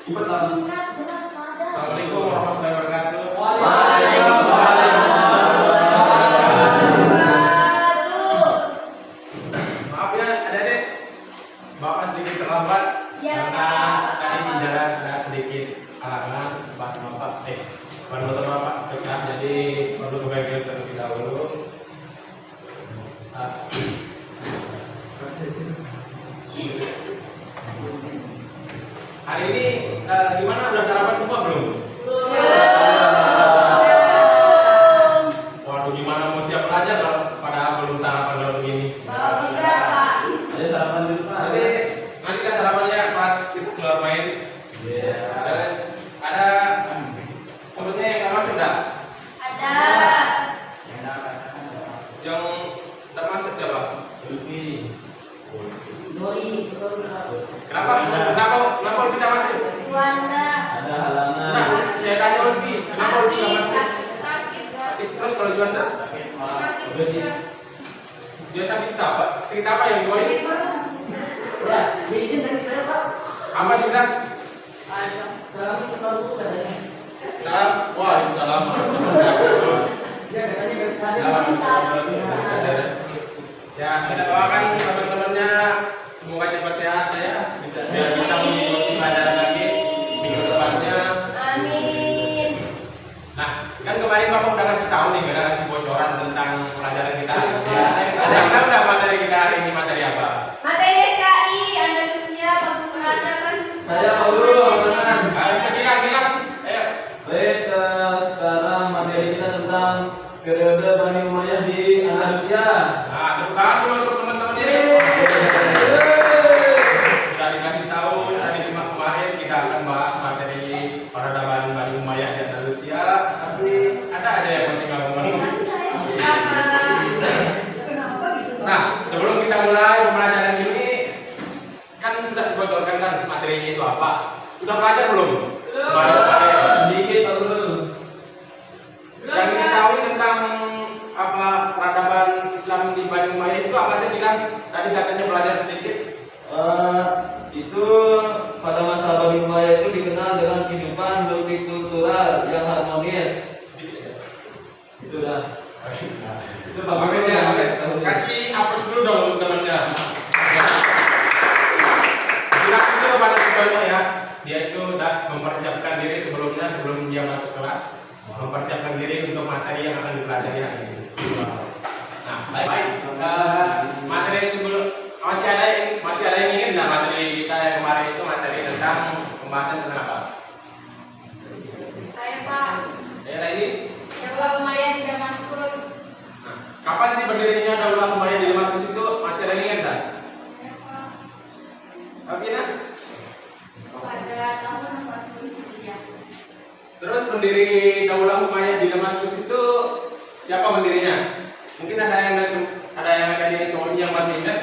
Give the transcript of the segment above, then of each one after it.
Assalamualaikum warahmatullahi wabarakatuh. Maaf ya, adik-adik, Bapak sedikit terlambat karena tadi di jalan ada sedikit halangan ban motor Bapak pecah, jadi perlu ke bengkel terlebih dahulu. Hari ini gimana, udah sarapan semua belum? Waduh, gimana mau siap belajar kalau pada belum sarapan kalau begini? Ada sarapan dulu Pak. Jadi nanti kita sarapannya pas kita keluar main. Terus ada mulutnya yang nggak masuk nggak? Yang termasuk siapa? Lutfi. Kenapa lebih tak masuk? Ada halangan. Nah, saya tanya lebih. Kenapa lebih tak masuk? Terus kalau Juanda? Dia sakit apa? Sakit apa yang dua ini? Ya, izin dari saya Pak. Apa juga? Salam itu baru katanya. Salam. Wah, itu salam. Dia katanya dari saya. Ya, kita doakan teman-temannya semoga cepat sehat ya, bisa mengikuti pelajaran lagi minggu depannya. Amin. Nah, kan kemarin Bapak udah kasih tahu nih, udah kasih bocoran tentang pelajaran kita hari ini. Ada yang tahu nggak materi kita hari ini materi apa? Materi SKI Andalusia penggunaannya kan. Saya dulu, Bilang, ayo. Baik, sekarang materi kita tentang periode Bani Umayyah di Andalusia. Nah, bukan dulu untuk teman-teman ini. Sudah dikasih tahu tadi kemarin kita akan bahas materi peradaban Bani Umayyah di Andalusia, tapi ada aja yang masih nggak mau. Nah, sebelum kita mulai pembelajaran ini, kan sudah dibocorkan kan materinya itu apa? Sudah belajar belum? Sedikit Pak Guru. Yang diketahui tentang apa peradaban Islam di Bani Umayyah itu apa aja bilang? Tadi katanya belajar sedikit. Itu pada masa Bani Umayyah itu dikenal dengan kehidupan multikultural yang harmonis. Itu dah. Itu Bagus ya, kasih hapus dulu dong untuk temannya. Ya. Bilang itu kepada contohnya ya, dia itu udah mempersiapkan diri sebelum dia masuk kelas, mempersiapkan diri untuk materi yang akan dipelajari hari ini. Nah, baik. Materi sebelum masih ada yang ingin nah materi kita yang kemarin itu materi tentang pembahasan tentang apa? Saya Pak. Daerah ini. Daulah Umayyah di Damaskus. Nah, kapan sih berdirinya Daulah Umayyah di Damaskus itu? Masih ada yang ingat kan? Ya Pak. Apina? Pada tahun 40 Hijriah. Terus pendiri Daulah Umayyah di Damaskus itu siapa pendirinya? Mungkin ada yang ada di itu yang masih ingat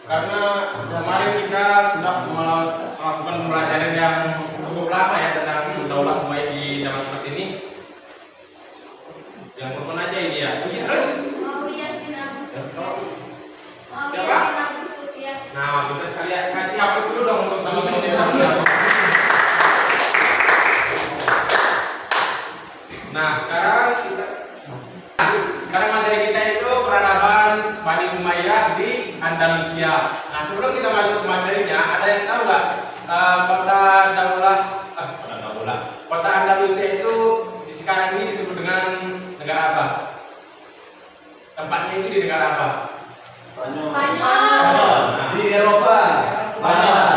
karena kemarin kita sudah melakukan pembelajaran yang cukup lama ya tentang Daulah Umayyah di Damaskus ini. Yang telepon aja ini ya. Terus Muawiyah bin Abu Sufyan. Siapa? Muawiyah bin Abu Sufyan. nah, kita sekalian kasih hapus dulu dong untuk teman-teman yang Nah, sekarang materi kita itu peradaban Bani Umayyah di Andalusia. Nah, sebelum kita masuk ke materinya, ada yang tahu nggak kota Andalusia itu sekarang ini disebut dengan negara apa? Tempatnya itu di negara apa? Spanyol. Di Eropa. Banyak.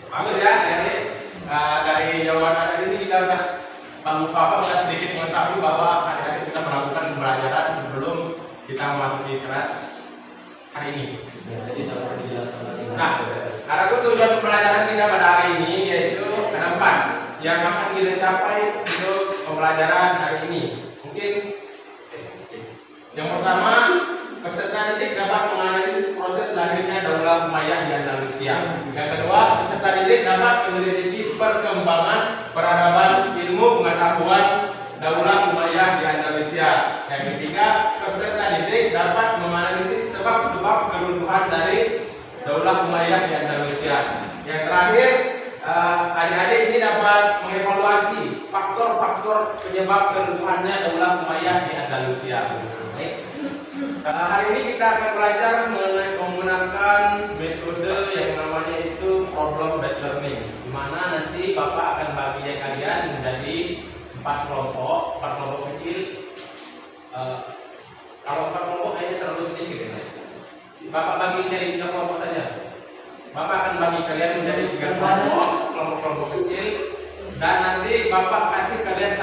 Bagus ya, dari jawaban adik ini kita udah Bapak sudah sedikit mengetahui bahwa adik-adik sudah melakukan pembelajaran sebelum kita memasuki kelas hari ini. Nah, adapun tujuan pembelajaran kita pada hari ini yaitu ada 4 yang akan kita capai untuk pembelajaran hari ini. Mungkin yang pertama, peserta didik dapat menganalisis proses lahirnya Daulah Umayyah di Andalusia. Yang kedua, peserta didik dapat menyelidiki perkembangan peradaban ilmu pengetahuan Daulah Umayyah di Andalusia. Yang ketiga, peserta didik dapat menganalisis sebab-sebab keruntuhan dari Daulah Umayyah di Andalusia. Yang terakhir, adik-adik ini dapat mengevaluasi faktor-faktor penyebab keruntuhannya Daulah Umayyah di Andalusia. Baik. Hari ini kita akan belajar menggunakan metode yang namanya itu problem based learning, di mana nanti Bapak akan bagi kalian menjadi 4 kelompok kecil. Kalau 4 kelompok kayaknya terlalu sedikit ya, guys. Bapak bagi menjadi 3 kelompok saja. Bapak akan bagi kalian menjadi 3 kelompok kecil, dan nanti Bapak kasih kalian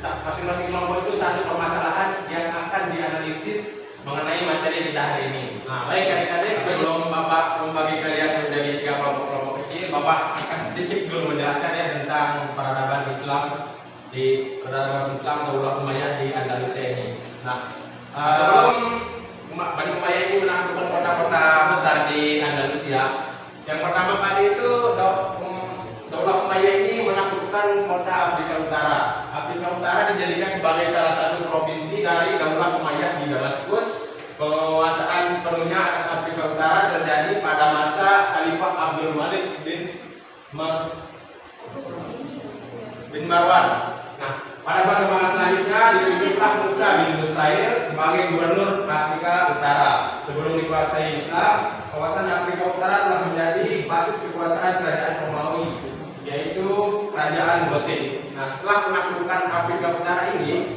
masing-masing kelompok itu satu permasalahan yang akan dianalisis mengenai materi kita hari ini. Nah, baik adik-adik, sebelum Bapak membagi kalian menjadi 3 kelompok kecil, Bapak akan sedikit dulu menjelaskan ya tentang peradaban Islam Daulah Umayyah di Andalusia ini. Nah, sebelum Bani Umayyah ini menaklukkan kota-kota besar di Andalusia, yang pertama kali itu Daulah Umayyah ini menaklukkan kota Afrika Utara. Afrika Utara dijadikan sebagai salah satu provinsi dari Daulah Umayyah di Damaskus. Penguasaan sepenuhnya atas Afrika Utara terjadi pada masa Khalifah Abdul Malik bin Marwan. Nah, pada perkembangan selanjutnya ditunjuklah Musa bin Nusair sebagai gubernur Afrika Utara. Sebelum dikuasai Islam, kawasan Afrika Utara telah menjadi basis kekuasaan kerajaan Romawi, yaitu kerajaan Gotik. Nah, setelah menaklukkan Afrika Utara ini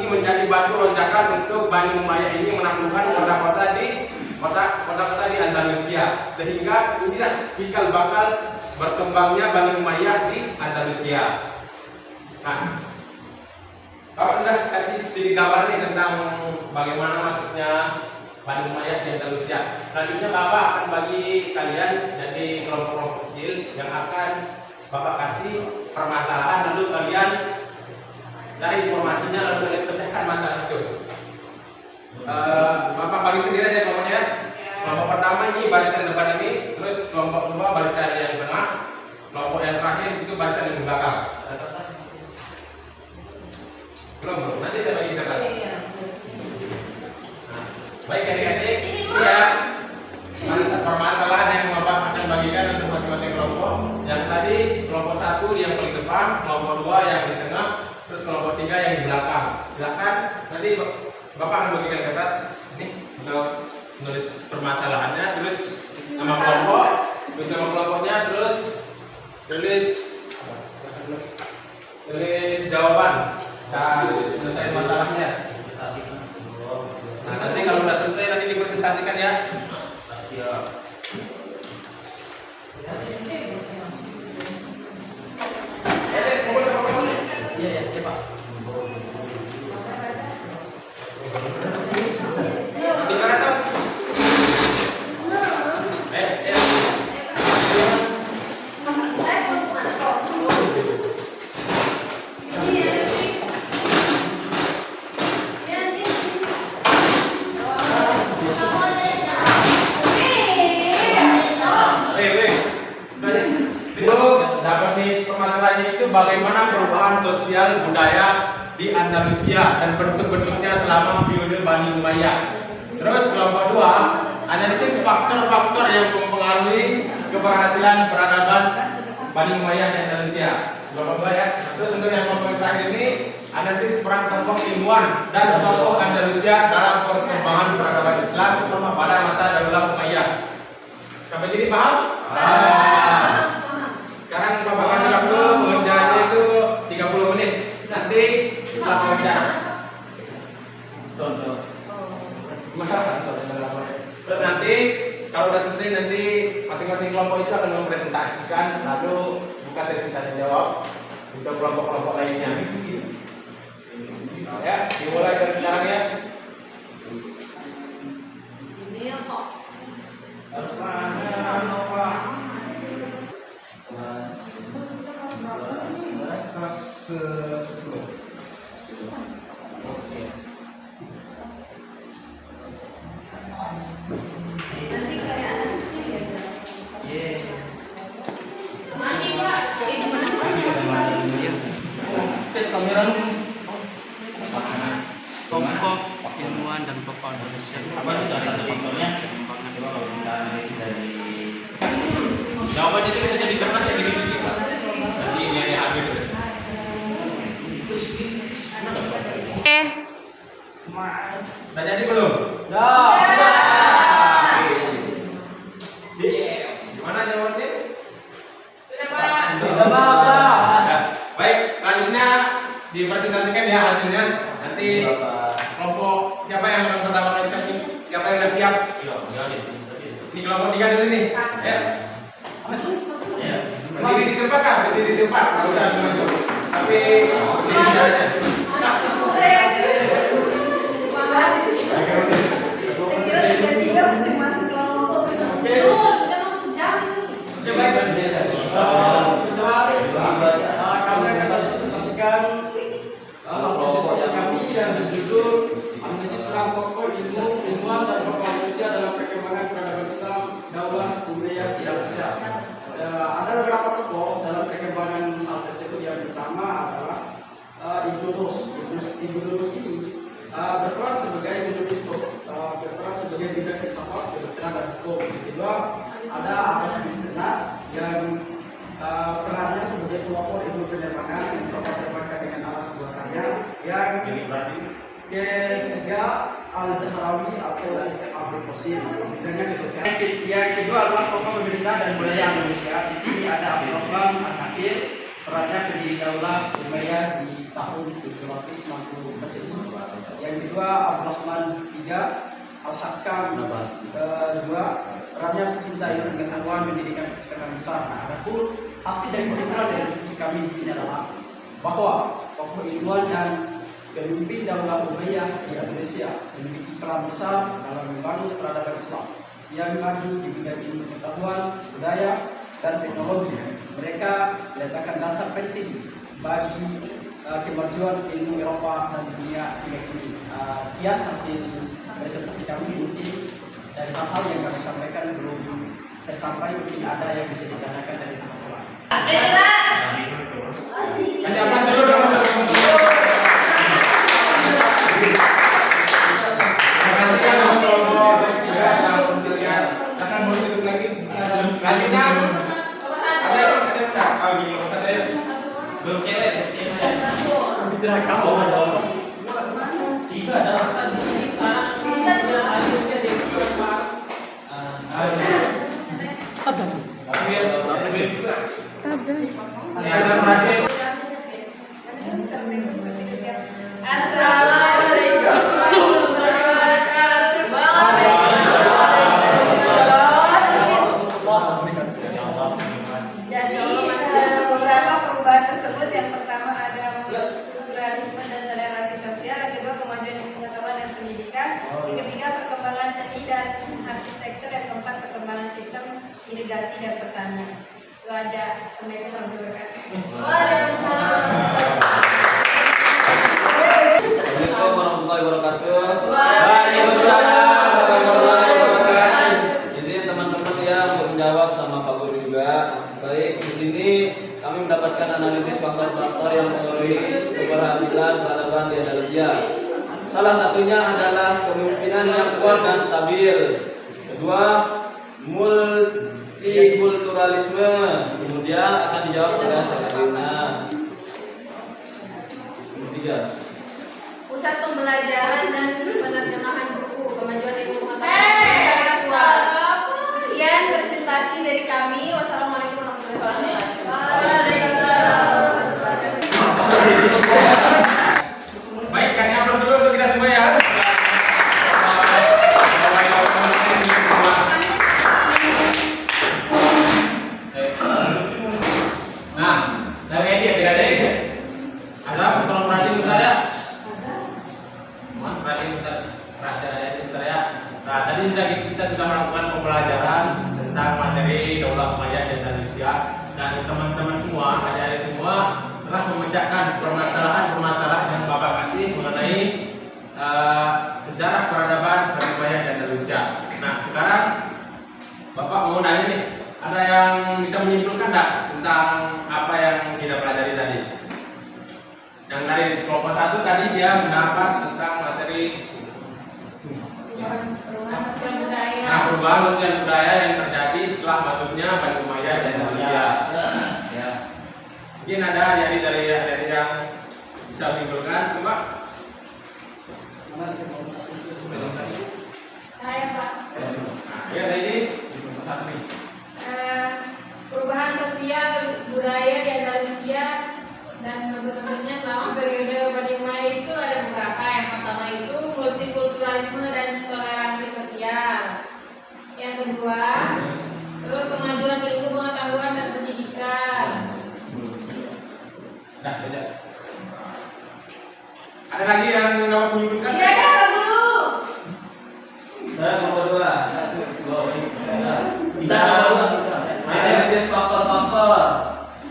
menjadi batu lonjakan untuk Bani Umayyah ini menaklukkan kota-kota di Andalusia, sehingga inilah cikal bakal berkembangnya Bani Umayyah di Andalusia. Nah, Bapak sudah kasih sedikit gambar nih tentang bagaimana masuknya Bani Umayyah di Andalusia. Selanjutnya Bapak akan bagi kalian jadi kelompok-kelompok kecil yang akan Bapak kasih permasalahan, lalu kalian cari informasinya, lalu kalian pecahkan masalah itu. Bapak bagi sendiri aja kelompoknya. Kelompok pertama ini barisan depan ini, terus kelompok kedua barisan yang tengah, kelompok yang terakhir itu barisan yang belakang. Belum, nanti saya bagi kertas. Nah, baik adik-adik, ini ya permasalahan yang Bapak akan bagikan untuk masing-masing kelompok. Yang tadi kelompok 1 yang paling depan, kelompok 2 yang di tengah, terus kelompok 3 yang di belakang. Silakan nanti Bapak akan bagikan kertas ini untuk menulis permasalahannya, tulis nama kelompok, tulis nama kelompoknya, terus tulis jawaban. Selesai masalahnya. Nah, nanti kalau sudah selesai nanti dipresentasikan ya. Siap. Iya, Pak. Di mana tuh? Permasalahannya itu bagaimana perubahan sosial budaya di Andalusia dan bentuk-bentuknya selama periode Bani Umayyah. Terus kelompok 2, analisis faktor-faktor yang mempengaruhi keberhasilan peradaban Bani Umayyah di Andalusia. Kelompok 2 ya. Terus untuk yang kelompok terakhir ini, analisis peran tokoh ilmuwan dan tokoh Andalusia dalam perkembangan peradaban Islam pada masa Daulah Umayyah. Sampai sini paham? Sekarang Bapak kasih waktu pengerjaannya itu 30 menit. Nanti setelah pengerjaan contoh. Terus nanti kalau udah selesai nanti masing-masing kelompok itu akan mempresentasikan, lalu buka sesi tanya jawab untuk kelompok-kelompok lainnya. Ya, dimulai dari sekarang ya. Kelas 10. Oke. Nanti kayak Iya. mandi Pak. Kamera lu. Tokoh ilmuwan dan tokoh Indonesia. Apa itu salah satu faktornya? Coba kalau kita analisis dari Jawabannya itu bisa jadi kertas ya gini. Udah jadi belum? Gimana jawabannya? Sudah Pak. Ya. Baik, selanjutnya dipresentasikan ya hasilnya. Nanti kelompok siapa yang akan pertama kali siap? Siapa yang sudah siap? Ini kelompok 3 dulu nih. Ya. Berdiri di tempat kan? Berdiri di tempat. Nggak usah maju. Tapi ini aja. Kami akan presentasikan hasil kami yang berjudul Analisis Tentang Pokok Ilmuwan dan Tokoh Indonesia dalam Perkembangan Peradaban Islam Daulah Umayyah di Indonesia. Ada beberapa tokoh dalam perkembangan hal tersebut. Yang pertama adalah Ibnulus. Ibnulus ini berperan sebagai penulis, berperan sebagai bidang filsafat, kedokteran dan hukum. Kedua ada Abbas bin Firnas yang perannya sebagai pelopor ilmu penerbangan yang dapat terbangkan dengan alat buah karya. Yang ketiga Al-Zahrawi atau Abdul Qasim, bidangnya kedokteran. Yang kedua adalah tokoh pemerintah dan budaya Indonesia. Di sini ada Abdul Rahman Al-Akhir, perannya pendiri Daulah Umayyah di tahun 760 tersebut. Yang kedua Abdul Rahman III Al-Hakam, kedua perannya pecinta ilmu pengetahuan mendirikan perkembangan besar. Nah, adapun hasil dari kesimpulan dari diskusi kami di sini adalah bahwa tokoh ilmuwan dan pemimpin Daulah Umayyah di Indonesia memiliki peran besar dalam membangun peradaban Islam yang maju di bidang ilmu pengetahuan, budaya, dan teknologi. Mereka meletakkan dasar penting bagi kemajuan ilmu Eropa dan dunia hingga kini. Sekian hasil presentasi kami. Mungkin dari hal-hal yang kami sampaikan belum tersampaikan, mungkin ada yang bisa ditanyakan dari teman-teman. Kasih aplaus dulu dong. Terima kasih ya untuk kelompok 3 kalau terlihat. Akan mau duduk lagi. Selanjutnya ada yang tidak? Oh gini, ada ya. Belum cewek. Tidak kamu ada. Tiga ada rasa di sini sekarang. Assalamualaikum warahmatullahi wabarakatuh. Jadi beberapa perubahan tersebut, yang pertama ada pluralisme dan toleransi sosial, yang kedua kemajuan ilmu pengetahuan dan pendidikan, yang ketiga perkembangan seni dan arsitektur, yang keempat perkembangan sistem irigasi dan pertanian. Itu ada. Assalamualaikum warahmatullahi wabarakatuh. Waalaikumsalam warahmatullahi wabarakatuh. Jadi teman-teman ya untuk menjawab sama Pak Guru juga. Baik, di sini kami mendapatkan analisis faktor-faktor yang mempengaruhi keberhasilan peradaban di Indonesia. Salah satunya adalah kepemimpinan yang kuat dan stabil. Kedua, multikulturalisme. Kemudian akan dijawab oleh Sabrina. Ketiga, pusat pembelajaran dan penerjemahan buku, kemajuan ilmu pengetahuan. Sekian presentasi dari kami. Wassalamualaikum warahmatullahi wabarakatuh. Baik, kasih aplaus dulu untuk kita semua ya. Nah, dari Edi tidak ada ini. Ada tolong perhatiin bentar ya. Mohon perhatiin bentar. Ya. Nah, tadi kita sudah melakukan pembelajaran tentang materi Daulah Umayyah di Indonesia, dan teman-teman semua, adik-adik semua telah memecahkan permasalahan yang Bapak kasih mengenai sejarah peradaban Umayyah di Indonesia. Nah, sekarang Bapak mau nanya nih, ada yang bisa menyimpulkan enggak tentang apa yang kita pelajari tadi? Yang dari kelompok 1 tadi dia mendapat tentang materi perubahan sosial budaya yang terjadi setelah masuknya Bani Umayyah di Indonesia. Ya. Mungkin ada dari yang bisa menyimpulkan, Pak. Saya Pak. Nah, ya dari satu nih. Perubahan sosial budaya di Andalusia dan bentuk-bentuknya selama periode Badimai itu ada beberapa. Yang pertama itu multikulturalisme dan toleransi sosial. Yang kedua, terus kemajuan ilmu pengetahuan dan pendidikan. Nah, saja. Ada lagi yang dapat menyebutkan? Iya kan dulu. Saya nomor 2. Kita analisis faktor-faktor.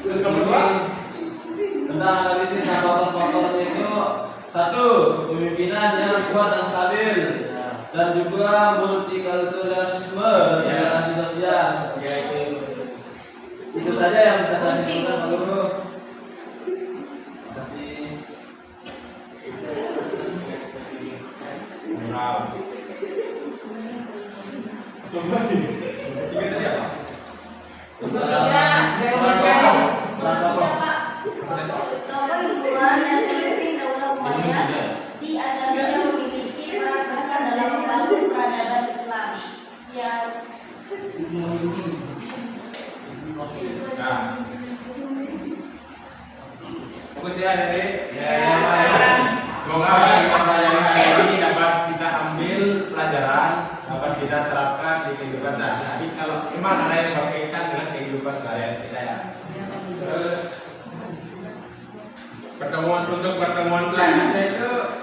Terus nomor 2 tentang analisis faktor-faktor itu, satu, kepemimpinan yang kuat dan stabil, dan juga multikulturalisme dan toleransi sosial. Ya, itu saja yang bisa saya simpulkan, Pak Guru. Terima kasih. Tiga tadi apa? Nomor 2 yang memimpin daulah Umayyah di Andalusia memiliki peran besar dalam membangun peradaban Islam. Sekian. Nah. Fokus ya, Dede. Ya. Semoga kita pelajaran kali ini dapat kita ambil pelajaran, dapat kita terapkan di kehidupan sehari-hari. Kalau memang ada yang berkaitan dengan kehidupan sehari-hari kita ya. Terus untuk pertemuan selanjutnya itu,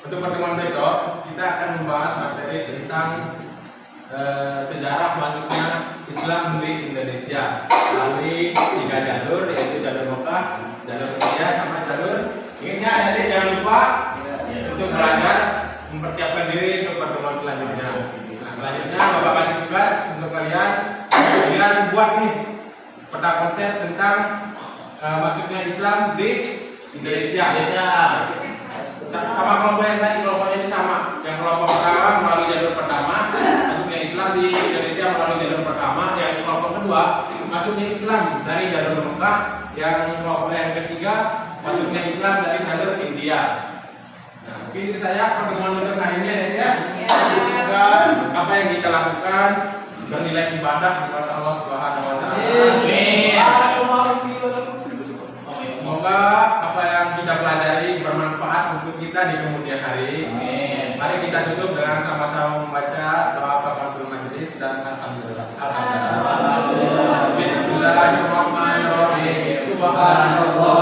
untuk pertemuan besok kita akan membahas materi tentang sejarah masuknya Islam di Indonesia melalui 3 jalur, yaitu jalur Mekah, jalur India, sama jalur ingatnya ada. Jangan lupa untuk belajar mempersiapkan diri untuk pertemuan selanjutnya. Nah, selanjutnya Bapak kasih tugas untuk kalian buat nih peta konsep tentang masuknya Islam di Indonesia. Sama kelompok yang tadi, kelompoknya ini sama. Yang kelompok pertama melalui jalur pertama, masuknya Islam di Indonesia melalui jalur pertama. Yang kelompok kedua masuknya Islam dari jalur Mekah. Yang kelompok yang ketiga masuknya Islam dari jalur India. Nah, mungkin itu saya pertemuan untuk hari ini ya. Semoga apa yang kita lakukan bernilai ibadah kepada Allah Subhanahu Wa Taala. Amin. Semoga apa yang kita pelajari bermanfaat untuk kita di kemudian hari. Amin. Mari kita tutup dengan sama-sama membaca doa kafaratul majelis dan alhamdulillah. Alhamdulillah. Bismillahirrahmanirrahim. Subhanallah.